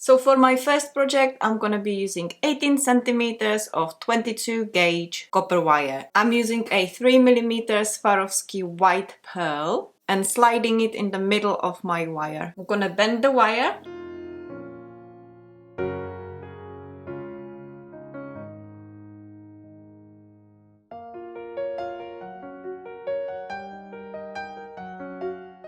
So for my first project, I'm gonna be using 18 centimeters of 22 gauge copper wire. I'm using a 3mm Swarovski white pearl and sliding it in the middle of my wire. I'm gonna bend the wire.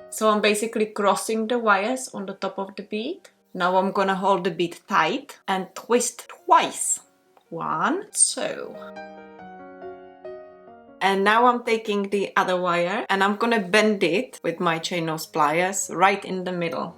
So I'm basically crossing the wires on the top of the bead. Now I'm gonna hold the bead tight and twist twice. 1, 2. And now I'm taking the other wire and I'm gonna bend it with my chain nose pliers right in the middle.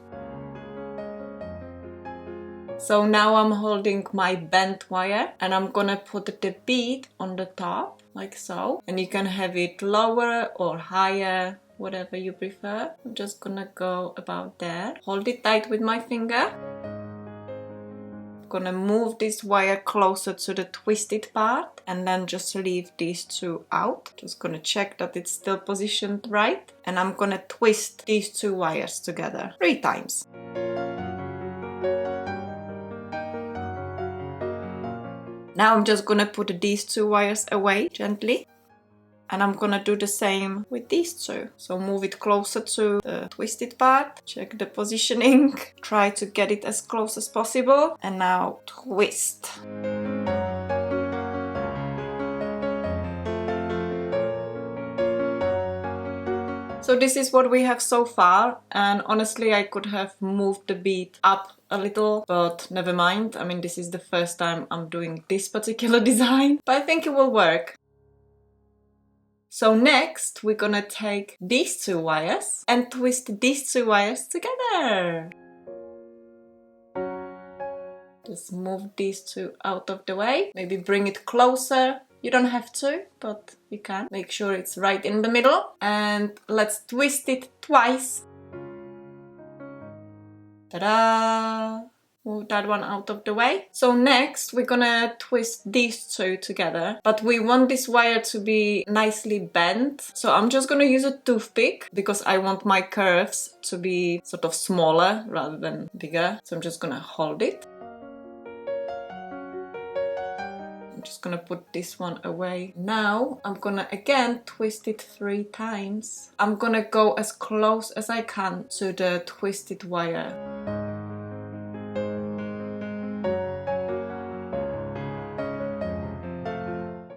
So now I'm holding my bent wire and I'm gonna put the bead on the top, like so. And you can have it lower or higher, whatever you prefer. I'm just gonna go about there. Hold it tight with my finger. I'm gonna move this wire closer to the twisted part and then just leave these two out. Just gonna check that it's still positioned right. And I'm gonna twist these two wires together 3 times. Now I'm just gonna put these two wires away gently. And I'm gonna do the same with these two. So move it closer to the twisted part, check the positioning, try to get it as close as possible, and now twist. So this is what we have so far, and honestly I could have moved the bead up a little, but never mind. I mean, this is the first time I'm doing this particular design, but I think it will work. So next, we're gonna take these two wires and twist these two wires together. Just move these two out of the way. Maybe bring it closer. You don't have to, but you can. Make sure it's right in the middle. And let's twist it twice. Ta-da! Move that one out of the way. So next we're gonna twist these two together, but we want this wire to be nicely bent. So I'm just gonna use a toothpick because I want my curves to be sort of smaller rather than bigger. So I'm just gonna hold it. I'm just gonna put this one away. Now I'm gonna again twist it 3 times. I'm gonna go as close as I can to the twisted wire.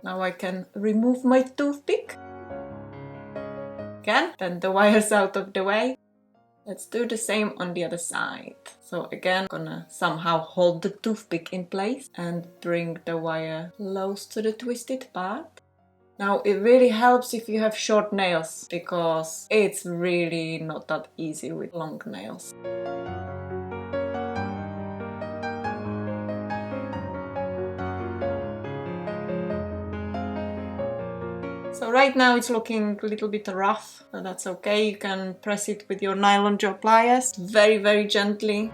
Now I can remove my toothpick. Again, bend the wires out of the way. Let's do the same on the other side. So again, I'm gonna somehow hold the toothpick in place and bring the wire close to the twisted part. Now it really helps if you have short nails because it's really not that easy with long nails. So right now it's looking a little bit rough, but that's okay. You can press it with your nylon jaw pliers very, very gently.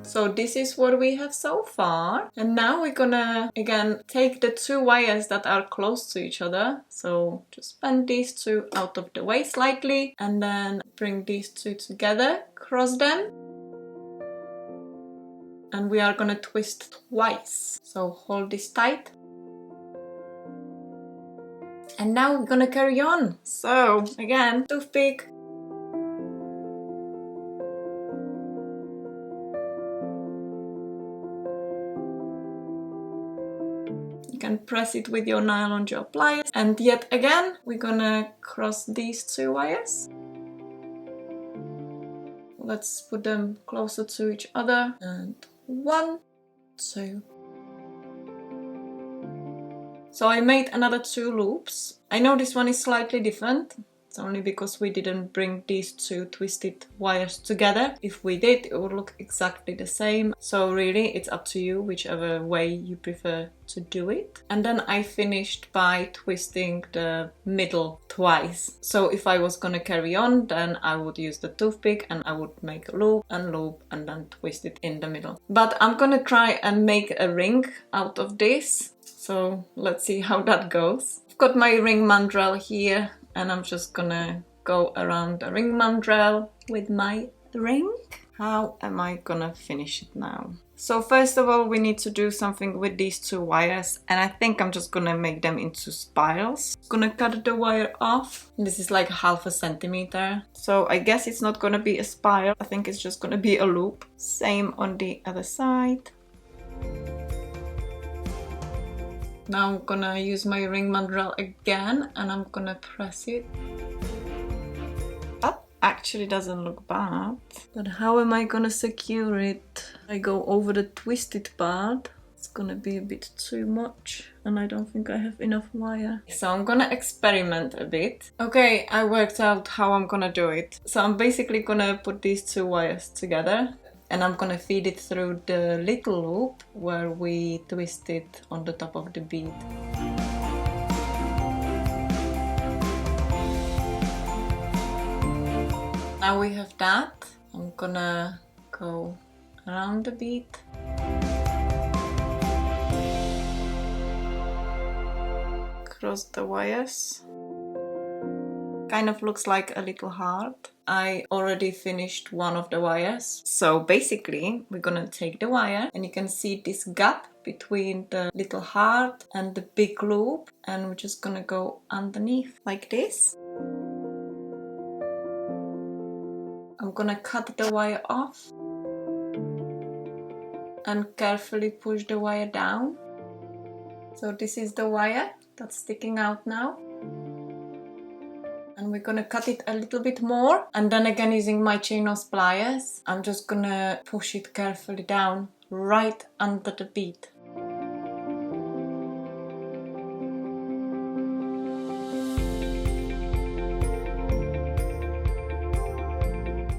So this is what we have so far. And now we're gonna, again, take the two wires that are close to each other. So just bend these two out of the way slightly and then bring these two together, cross them. And we are gonna twist twice. So hold this tight. And now we're gonna carry on. So again, toothpick. You can press it with your nylon jaw pliers. And yet again, we're gonna cross these two wires. Let's put them closer to each other. And 1, 2. So I made another 2 loops. I know this one is slightly different. It's only because we didn't bring these 2 twisted wires together. If we did, it would look exactly the same. So really, it's up to you, whichever way you prefer to do it. And then I finished by twisting the middle twice. So if I was gonna carry on, then I would use the toothpick and I would make a loop and then twist it in the middle. But I'm gonna try and make a ring out of this. So let's see how that goes. I've got my ring mandrel here. and I'm just gonna go around the ring mandrel with my ring. How am I gonna finish it now? So first of all, we need to do something with these two wires, and I think I'm just gonna make them into spirals. Gonna cut the wire off. This is like 1/2 centimeter. So I guess it's not gonna be a spiral. I think it's just gonna be a loop. Same on the other side. Now I'm gonna use my ring mandrel again, and I'm gonna press it. That actually doesn't look bad. But how am I gonna secure it? I go over the twisted part. It's gonna be a bit too much, and I don't think I have enough wire. So I'm gonna experiment a bit. Okay, I worked out how I'm gonna do it. So I'm basically gonna put these two wires together, and I'm gonna feed it through the little loop where we twisted on the top of the bead. Now we have that. I'm gonna go around the bead. Cross the wires. Kind of looks like a little heart. I already finished one of the wires. So basically, we're gonna take the wire, and you can see this gap between the little heart and the big loop, and we're just gonna go underneath like this. I'm gonna cut the wire off and carefully push the wire down. So this is the wire that's sticking out now. And we're gonna cut it a little bit more, and then again using my chain nose pliers, I'm just gonna push it carefully down right under the bead.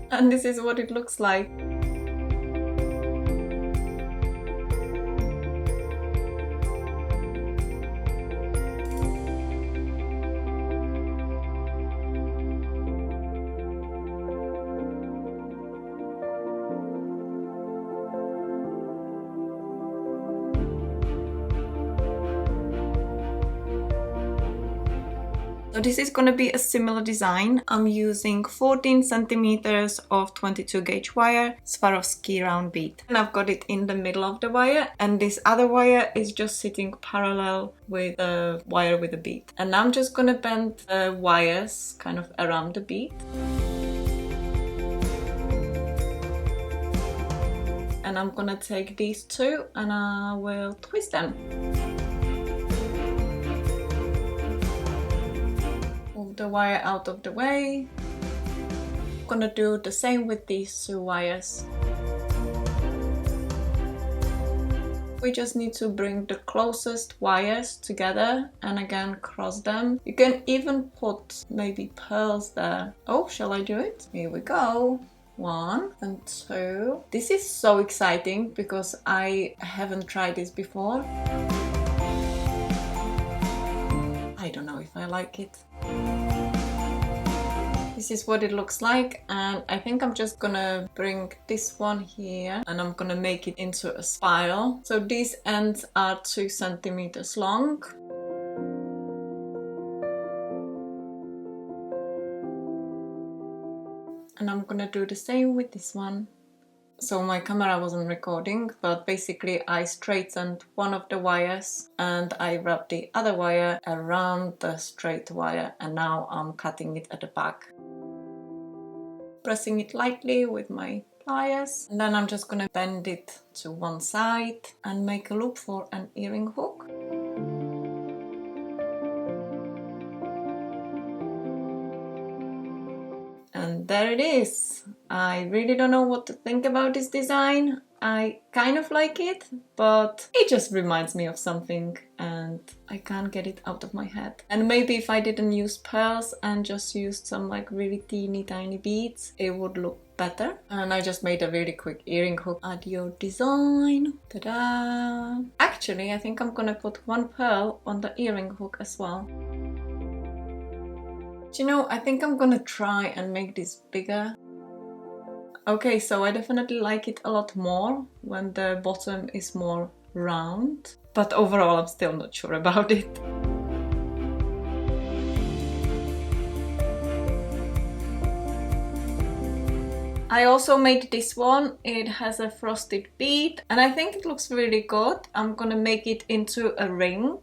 And this is what it looks like. So this is going to be a similar design. I'm using 14 centimeters of 22 gauge wire, Swarovski round bead. And I've got it in the middle of the wire, and this other wire is just sitting parallel with the wire with the bead. And now I'm just going to bend the wires kind of around the bead. And I'm going to take these two and I will twist them. The wire out of the way. I'm gonna do the same with these two wires. We just need to bring the closest wires together and again cross them. You can even put maybe pearls there. Oh, shall I do it? Here we go. 1 and 2. This is so exciting because I haven't tried this before. I don't know if I like it. This is what it looks like, and I think I'm just gonna bring this one here and I'm gonna make it into a spiral. So these ends are 2 centimeters long. And I'm gonna do the same with this one. So my camera wasn't recording, but basically I straightened one of the wires and I wrapped the other wire around the straight wire, and now I'm cutting it at the back. Pressing it lightly with my pliers, and then I'm just gonna bend it to one side and make a loop for an earring hook. And there it is. I really don't know what to think about this design. I kind of like it, but it just reminds me of something and I can't get it out of my head. And maybe if I didn't use pearls and just used some like really teeny tiny beads, it would look better. And I just made a really quick earring hook. Add your design. Ta-da! Actually, I think I'm gonna put one pearl on the earring hook as well. Do you know, I think I'm gonna try and make this bigger. Okay, so I definitely like it a lot more when the bottom is more round, but overall I'm still not sure about it. I also made this one. It has a frosted bead and I think it looks really good. I'm gonna make it into a ring.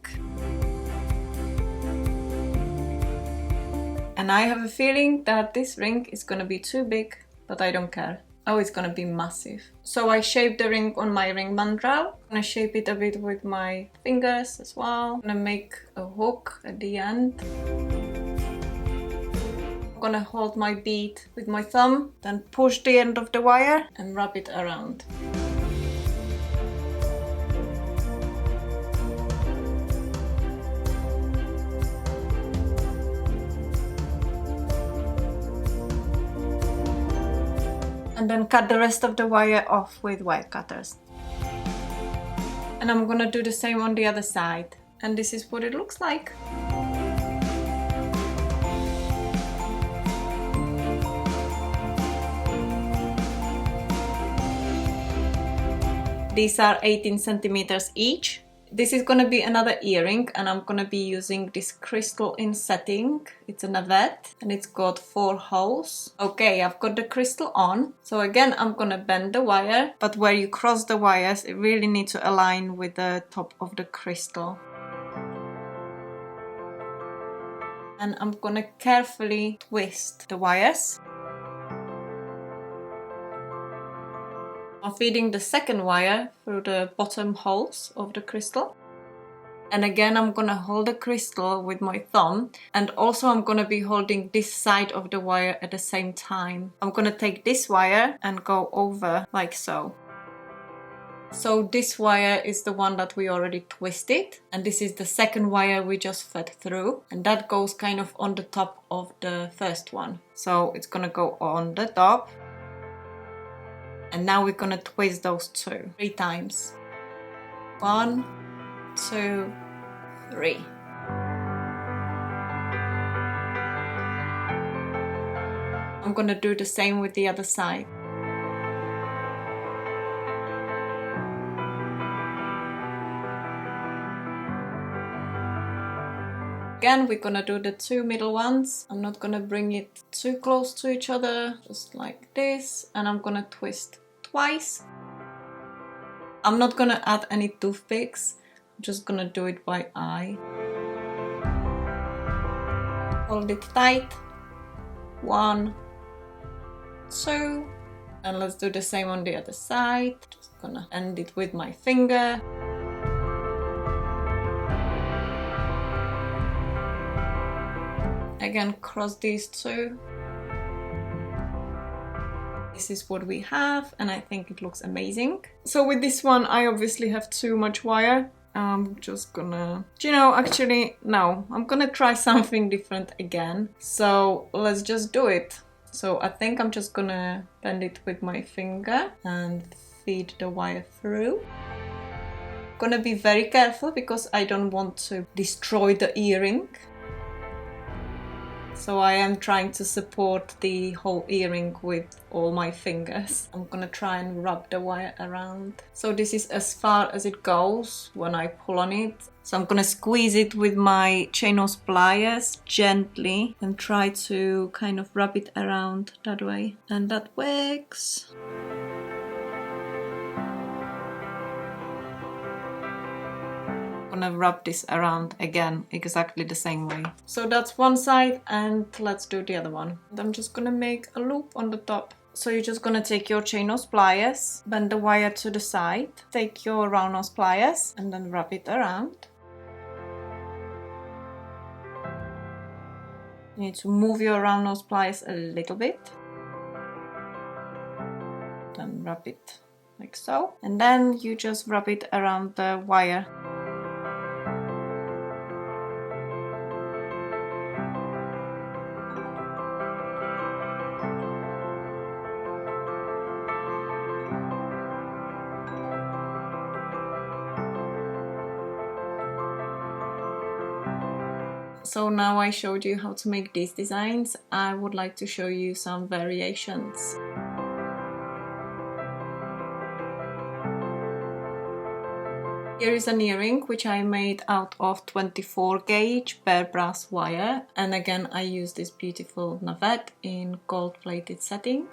And I have a feeling that this ring is gonna be too big, but I don't care. Oh, it's gonna be massive. So I shaped the ring on my ring mandrel. I'm gonna shape it a bit with my fingers as well. I'm gonna make a hook at the end. I'm gonna hold my bead with my thumb, then push the end of the wire and wrap it around. And then cut the rest of the wire off with wire cutters. And I'm gonna do the same on the other side. And this is what it looks like. These are 18 centimeters each. This is gonna be another earring and I'm gonna be using this crystal in setting. It's a navette and it's got 4 holes. Okay, I've got the crystal on. So again, I'm gonna bend the wire, but where you cross the wires, it really needs to align with the top of the crystal. And I'm gonna carefully twist the wires. I'm feeding the second wire through the bottom holes of the crystal. And again, I'm gonna hold the crystal with my thumb. And also I'm gonna be holding this side of the wire at the same time. I'm gonna take this wire and go over like so. So this wire is the one that we already twisted. And this is the second wire we just fed through. And that goes kind of on the top of the first one. So it's gonna go on the top. And now we're gonna twist those 2 3 times. 1, 2, 3. I'm gonna do the same with the other side. Again, we're gonna do the 2 middle ones. I'm not gonna bring it too close to each other, just like this. And I'm gonna twist twice. I'm not gonna add any toothpicks. I'm just gonna do it by eye. Hold it tight. 1, 2. And let's do the same on the other side. Just gonna end it with my finger. Again, cross these 2. This is what we have and I think it looks amazing. So with this one, I obviously have too much wire. I'm just gonna, actually, no, I'm gonna try something different again. So let's just do it. So I think I'm just gonna bend it with my finger and feed the wire through. Gonna be very careful because I don't want to destroy the earring. So I am trying to support the whole earring with all my fingers. I'm gonna try and wrap the wire around. So this is as far as it goes when I pull on it. So I'm gonna squeeze it with my chain nose pliers gently and try to kind of wrap it around that way. And that works. Gonna wrap this around again exactly the same way. So that's one side and let's do the other one. And I'm just gonna make a loop on the top. So you're just gonna take your chain nose pliers, bend the wire to the side, take your round nose pliers and then wrap it around. You need to move your round nose pliers a little bit. Then wrap it like so. And then you just wrap it around the wire. So now I showed you how to make these designs, I would like to show you some variations. Here is an earring which I made out of 24 gauge bare brass wire, and again I use this beautiful navette in gold plated setting.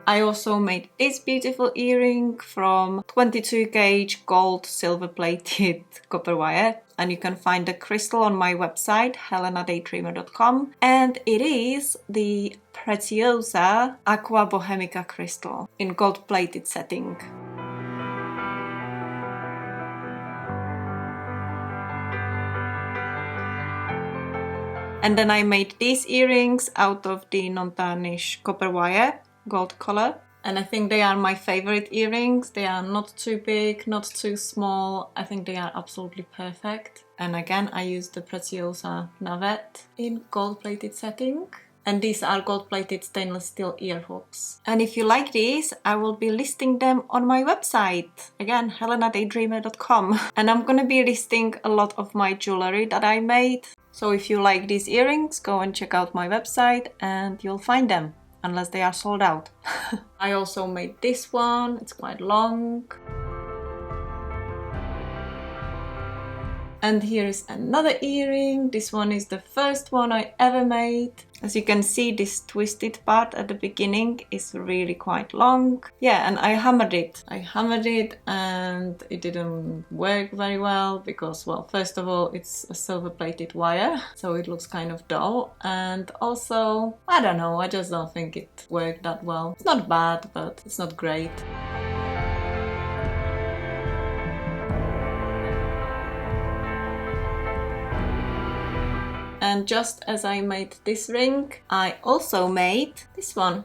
I also made this beautiful earring from 22 gauge gold silver plated copper wire. And you can find the crystal on my website, helenadaydreamer.com. And it is the Preziosa Aqua Bohemica crystal in gold plated setting. And then I made these earrings out of the non-tarnish copper wire, gold color. And I think they are my favorite earrings. They are not too big, not too small. I think they are absolutely perfect. And again, I used the Preziosa Navette in gold-plated setting. And these are gold-plated stainless steel ear hooks. And if you like these, I will be listing them on my website. Again, helenadaydreamer.com. And I'm gonna be listing a lot of my jewelry that I made. So if you like these earrings, go and check out my website and you'll find them, unless they are sold out. I also made this one, it's quite long. And here is another earring. This one is the first one I ever made. As you can see, this twisted part at the beginning is really quite long. Yeah, and I hammered it. And it didn't work very well because, well, first of all, it's a silver plated wire, so it looks kind of dull. And also, I don't know, I just don't think it worked that well. It's not bad, but it's not great. And just as I made this ring, I also made this one.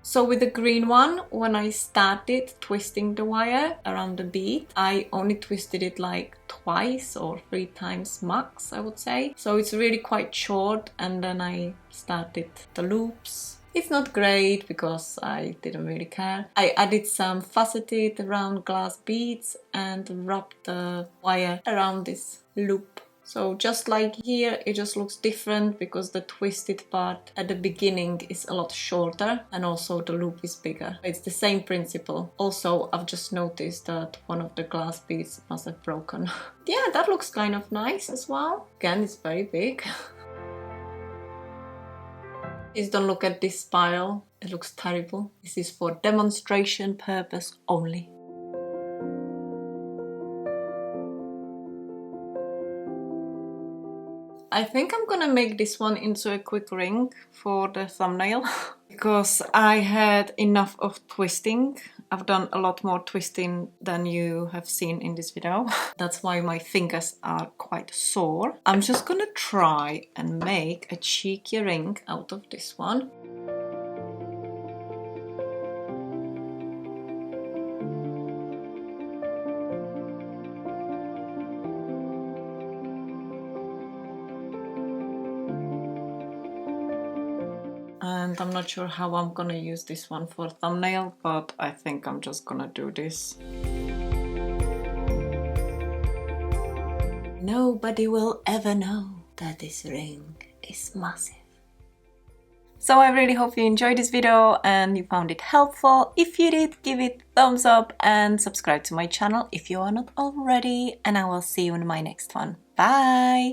So with the green one, when I started twisting the wire around the bead, I only twisted it like twice or 3 times max, I would say. So it's really quite short, and then I started the loops. It's not great because I didn't really care. I added some faceted round glass beads and wrapped the wire around this loop. So just like here, it just looks different because the twisted part at the beginning is a lot shorter and also the loop is bigger. It's the same principle. Also, I've just noticed that one of the glass beads must have broken. Yeah, that looks kind of nice as well. Again, it's very big. Please don't look at this spiral. It looks terrible. This is for demonstration purpose only. I think I'm gonna make this one into a quick ring for the thumbnail because I had enough of twisting. I've done a lot more twisting than you have seen in this video. That's why my fingers are quite sore. I'm just gonna try and make a cheeky ring out of this one. And I'm not sure how I'm gonna use this one for thumbnail, but I think I'm just gonna do this. Nobody will ever know that this ring is massive. So I really hope you enjoyed this video and you found it helpful. If you did, give it a thumbs up and subscribe to my channel if you are not already. And I will see you in my next one. Bye!